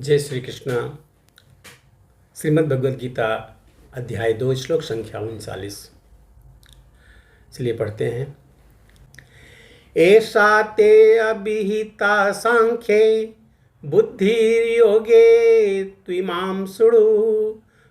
जय श्री कृष्ण। श्रीमद् भगवद गीता अध्याय 2 श्लोक संख्या 39। चलिए पढ़ते हैं। एषा ते अभिहिता सांख्ये बुद्धिर्योगे त्विमां शृणु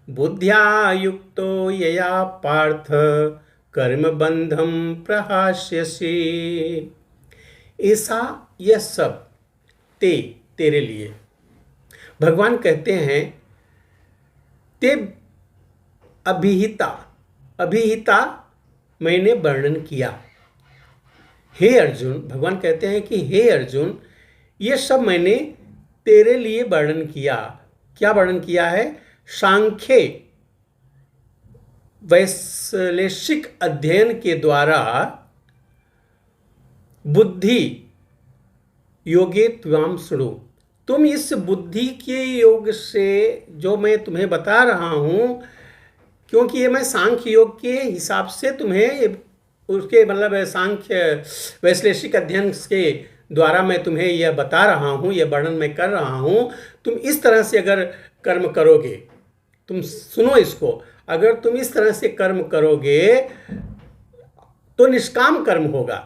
बुद्ध्या युक्तो यया पार्थ कर्मबंधं प्रहास्यसि। ऐसा यह सब तेरे लिए भगवान कहते हैं। ते अभिहिता मैंने वर्णन किया। हे अर्जुन, भगवान कहते हैं कि हे अर्जुन, ये सब मैंने तेरे लिए वर्णन किया। क्या वर्णन किया है? सांख्य वैश्लेषिक अध्ययन के द्वारा बुद्धि योगे त्वाम शृणु। तुम इस बुद्धि के योग से जो मैं तुम्हें बता रहा हूँ, क्योंकि ये मैं सांख्य योग के हिसाब से तुम्हें उसके सांख्य वैश्लेषिक अध्ययन के द्वारा मैं तुम्हें यह बता रहा हूँ, यह वर्णन मैं कर रहा हूँ। तुम इस तरह से अगर कर्म करोगे, तुम सुनो इसको, अगर तुम इस तरह से कर्म करोगे तो निष्काम कर्म होगा।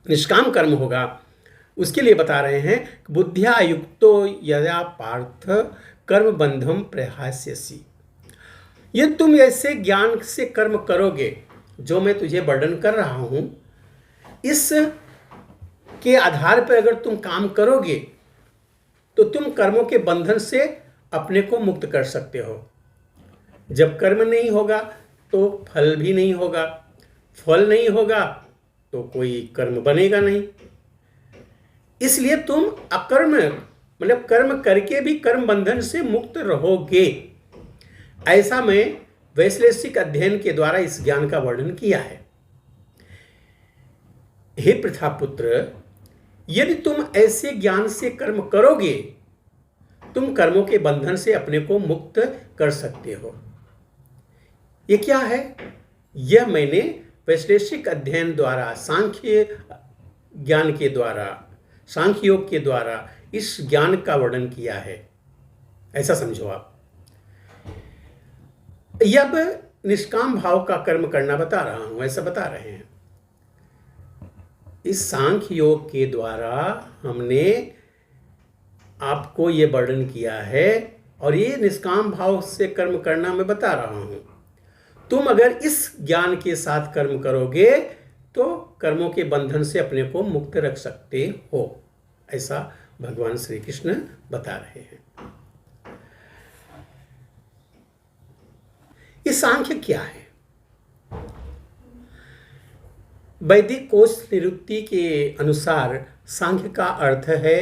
निष्काम कर्म होगा, उसके लिए बता रहे हैं। बुद्धिया युक्तो यया पार्थ कर्म बंधम प्रहास्यसि। ये तुम ऐसे ज्ञान से कर्म करोगे जो मैं तुझे वर्णन कर रहा हूं, इस के आधार पर अगर तुम काम करोगे तो तुम कर्मों के बंधन से अपने को मुक्त कर सकते हो। जब कर्म नहीं होगा तो फल भी नहीं होगा, फल नहीं होगा तो कोई कर्म बनेगा नहीं। इसलिए तुम अकर्म कर्म करके भी कर्म बंधन से मुक्त रहोगे। ऐसा मैं वैश्लेषिक अध्ययन के द्वारा इस ज्ञान का वर्णन किया है। हे पृथापुत्र, यदि तुम ऐसे ज्ञान से कर्म करोगे, तुम कर्मों के बंधन से अपने को मुक्त कर सकते हो। ये क्या है? यह मैंने वैश्लेषिक अध्ययन द्वारा, सांख्य ज्ञान के द्वारा, सांख्य योग के द्वारा इस ज्ञान का वर्णन किया है। ऐसा समझो आप। अब निष्काम भाव का कर्म करना बता रहा हूं, ऐसा बता रहे हैं। इस सांख्य योग के द्वारा हमने आपको यह वर्णन किया है और ये निष्काम भाव से कर्म करना मैं बता रहा हूं। तुम अगर इस ज्ञान के साथ कर्म करोगे तो कर्मों के बंधन से अपने को मुक्त रख सकते हो। ऐसा भगवान श्री कृष्ण बता रहे हैं। ये सांख्य क्या है? वैदिक कोश निरुक्ति के अनुसार सांख्य का अर्थ है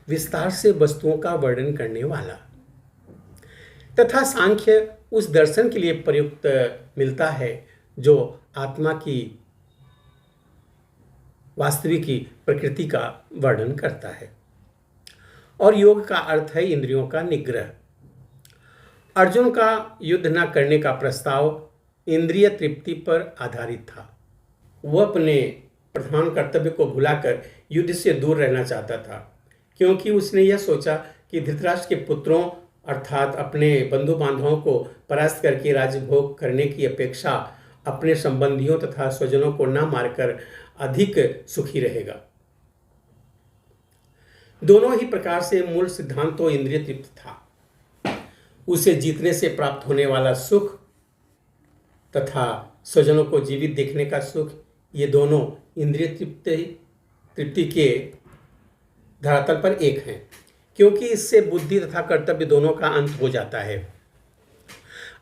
विस्तार से वस्तुओं का वर्णन करने वाला, तथा सांख्य उस दर्शन के लिए प्रयुक्त मिलता है जो आत्मा की वास्तविक प्रकृति का वर्णन करता है। और योग का अर्थ है इंद्रियों का निग्रह। अर्जुन का युद्ध न करने का प्रस्ताव इंद्रिय तृप्ति पर आधारित था। वह अपने प्रधान कर्तव्य को भुलाकर युद्ध से दूर रहना चाहता था, क्योंकि उसने यह सोचा कि धृतराष्ट्र के पुत्रों अर्थात अपने बंधु बांधवों को परास्त करके राजभोग करने की अपेक्षा अपने संबंधियों तथा स्वजनों को न मारकर अधिक सुखी रहेगा। दोनों ही प्रकार से मूल सिद्धांत तो इंद्रिय तृप्ति था। उसे जीतने से प्राप्त होने वाला सुख तथा स्वजनों को जीवित देखने का सुख, ये दोनों इंद्रिय तृप्ति के धरातल पर एक हैं, क्योंकि इससे बुद्धि तथा कर्तव्य दोनों का अंत हो जाता है।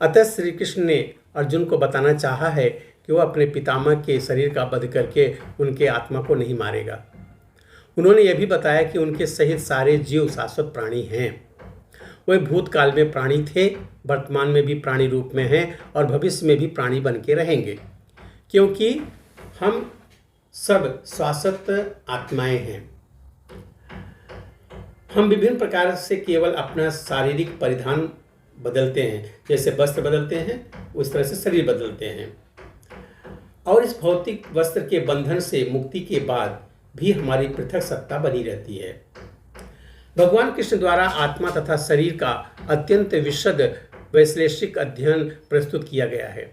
अतः श्री कृष्ण ने अर्जुन को बताना चाहा है कि वह अपने पितामह के शरीर का वध करके उनके आत्मा को नहीं मारेगा। उन्होंने यह भी बताया कि उनके सहित सारे जीव शाश्वत प्राणी हैं। वे भूतकाल में प्राणी थे, वर्तमान में भी प्राणी रूप में हैं और भविष्य में भी प्राणी बन के रहेंगे, क्योंकि हम सब शाश्वत आत्माएं हैं। हम विभिन्न प्रकार से केवल अपना शारीरिक परिधान बदलते हैं, जैसे वस्त्र बदलते हैं उस तरह से शरीर बदलते हैं। और इस भौतिक वस्त्र के बंधन से मुक्ति के बाद भी हमारी पृथक सत्ता बनी रहती है। भगवान कृष्ण द्वारा आत्मा तथा शरीर का अत्यंत विशद वैश्लेषिक अध्ययन प्रस्तुत किया गया है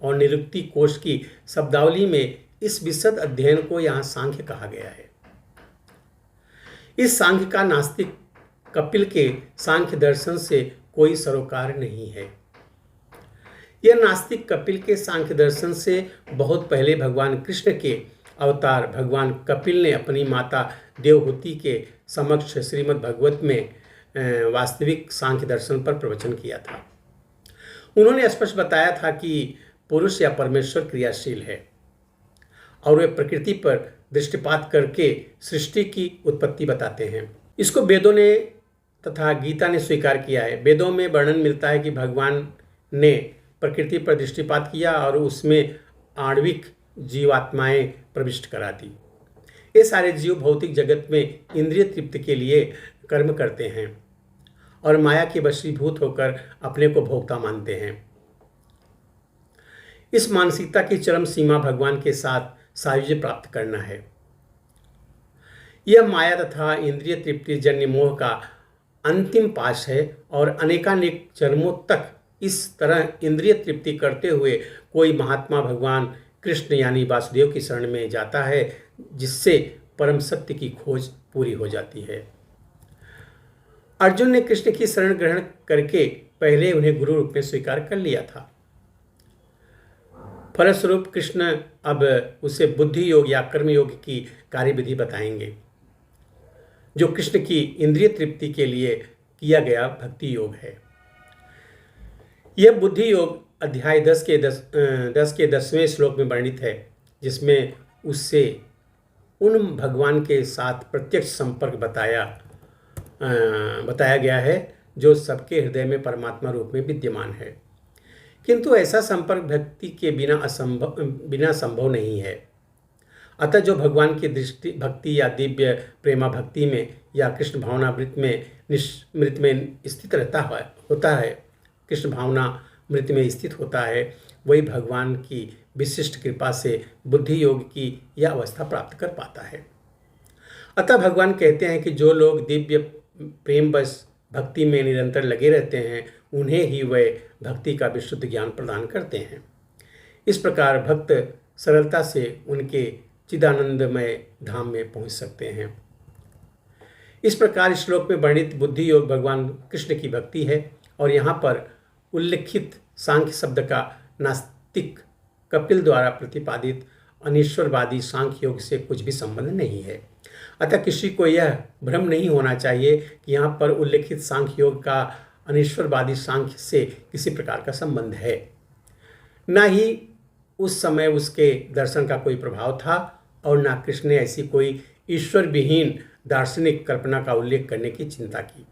और निरुक्ति कोश की शब्दावली में इस विशद अध्ययन को यहाँ सांख्य कहा गया है। इस सांख्य का नास्तिक कपिल के सांख्य दर्शन से कोई सरोकार नहीं है। यह नास्तिक कपिल के सांख्य दर्शन से बहुत पहले भगवान कृष्ण के अवतार भगवान कपिल ने अपनी माता देवहूति के समक्ष श्रीमद् भागवत में वास्तविक सांख्य दर्शन पर प्रवचन किया था। उन्होंने स्पष्ट बताया था कि पुरुष या परमेश्वर क्रियाशील है और वे प्रकृति पर दृष्टिपात करके सृष्टि की उत्पत्ति बताते हैं। इसको वेदों ने तथा गीता ने स्वीकार किया है। वेदों में वर्णन मिलता है कि भगवान ने प्रकृति पर दृष्टिपात किया और उसमें आणविक जीवात्माएं प्रविष्ट करा दी। ये सारे जीव भौतिक जगत में इंद्रिय तृप्ति के लिए कर्म करते हैं और माया के वशीभूत होकर अपने को भोक्ता मानते हैं। इस मानसिकता की चरम सीमा भगवान के साथ सायुज्य प्राप्त करना है। यह माया तथा इंद्रिय तृप्ति जन्य मोह का अंतिम पाश है और अनेकानेक जन्मों तक इस तरह इंद्रिय तृप्ति करते हुए कोई महात्मा भगवान कृष्ण यानी वासुदेव की शरण में जाता है, जिससे परम सत्य की खोज पूरी हो जाती है। अर्जुन ने कृष्ण की शरण ग्रहण करके पहले उन्हें गुरु रूप में स्वीकार कर लिया था। फलस्वरूप कृष्ण अब उसे बुद्धि योग या कर्म योग की कार्यविधि बताएंगे, जो कृष्ण की इंद्रिय तृप्ति के लिए किया गया भक्ति योग है। यह बुद्धि योग अध्याय 10 के 10वें श्लोक में वर्णित है, जिसमें उससे उन भगवान के साथ प्रत्यक्ष संपर्क बताया गया है जो सबके हृदय में परमात्मा रूप में विद्यमान है। किंतु ऐसा संपर्क भक्ति के बिना संभव नहीं है। अतः जो भगवान की दृष्टि भक्ति या दिव्य प्रेमा भक्ति में या कृष्ण भावनामृत में स्थित होता है, कृष्ण भावनामृत में स्थित होता है, वही भगवान की विशिष्ट कृपा से बुद्धि योग की यह अवस्था प्राप्त कर पाता है। अतः भगवान कहते हैं कि जो लोग दिव्य प्रेम बस भक्ति में निरंतर लगे रहते हैं, उन्हें ही वे भक्ति का विशुद्ध ज्ञान प्रदान करते हैं। इस प्रकार भक्त सरलता से उनके चिदानंदमय धाम में पहुंच सकते हैं। इस प्रकार इस श्लोक में वर्णित बुद्धि योग भगवान कृष्ण की भक्ति है और यहाँ पर उल्लिखित सांख्य शब्द का नास्तिक कपिल द्वारा प्रतिपादित अनिश्वरवादी सांख्य योग से कुछ भी संबंध नहीं है। अतः किसी को यह भ्रम नहीं होना चाहिए कि यहाँ पर उल्लिखित सांख्य योग का अनिश्वरवादी सांख्य से किसी प्रकार का संबंध है। न ही उस समय उसके दर्शन का कोई प्रभाव था और न कृष्ण ने ऐसी कोई ईश्वर विहीन दार्शनिक कल्पना का उल्लेख करने की चिंता की।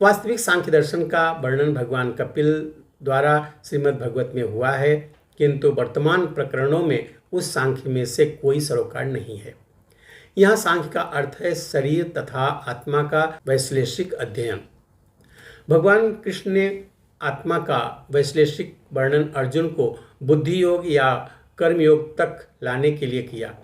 वास्तविक सांख्य दर्शन का वर्णन भगवान कपिल द्वारा श्रीमद् भागवत में हुआ है, किंतु वर्तमान प्रकरणों में उस सांख्य में से कोई सरोकार नहीं है। यहाँ सांख्य का अर्थ है शरीर तथा आत्मा का वैश्लेषिक अध्ययन। भगवान कृष्ण ने आत्मा का वैश्लेषिक वर्णन अर्जुन को बुद्धि योग या कर्म योग तक लाने के लिए किया।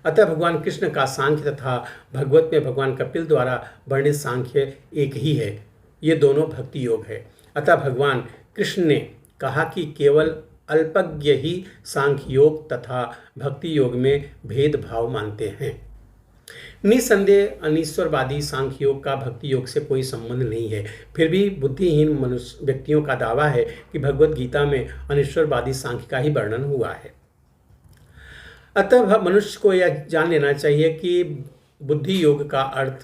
अतः भगवान कृष्ण का सांख्य तथा भगवत में भगवान कपिल द्वारा वर्णित सांख्य एक ही है। ये दोनों भक्ति योग है। अतः भगवान कृष्ण ने कहा कि केवल अल्पज्ञ ही सांख्य योग तथा भक्ति योग में भेदभाव मानते हैं। निसंदेह अनिश्वरवादी सांख्य योग का भक्ति योग से कोई संबंध नहीं है। फिर भी बुद्धिहीन मनुष्य व्यक्तियों का दावा है कि भगवत गीता में अनिश्वरवादी सांख्य का ही वर्णन हुआ है। अतः मनुष्य को यह जान लेना चाहिए कि बुद्धि योग का अर्थ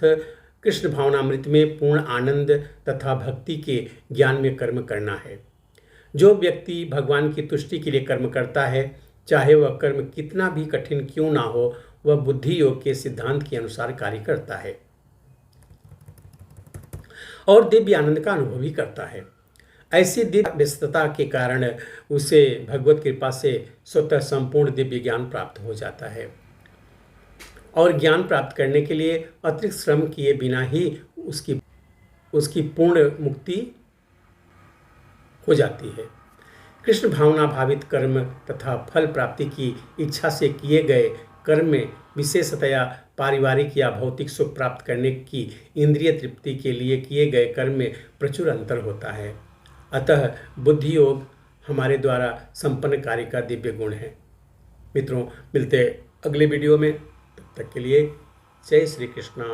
कृष्ण भावनामृत में पूर्ण आनंद तथा भक्ति के ज्ञान में कर्म करना है। जो व्यक्ति भगवान की तुष्टि के लिए कर्म करता है, चाहे वह कर्म कितना भी कठिन क्यों ना हो, वह बुद्धि योग के सिद्धांत के अनुसार कार्य करता है और दिव्य आनंद का अनुभव भी करता है। ऐसी दिव्य व्यस्तता के कारण उसे भगवत कृपा से स्वतः संपूर्ण दिव्य ज्ञान प्राप्त हो जाता है और ज्ञान प्राप्त करने के लिए अतिरिक्त श्रम किए बिना ही उसकी पूर्ण मुक्ति हो जाती है। कृष्ण भावना भावित कर्म तथा फल प्राप्ति की इच्छा से किए गए कर्म में विशेषतया पारिवारिक या भौतिक सुख प्राप्त करने की इंद्रिय तृप्ति के लिए किए गए कर्म में प्रचुर अंतर होता है। अतः बुद्धि योग हमारे द्वारा संपन्न कार्य का दिव्य गुण है। मित्रों, मिलते अगले वीडियो में, तब तक के लिए जय श्री कृष्णा।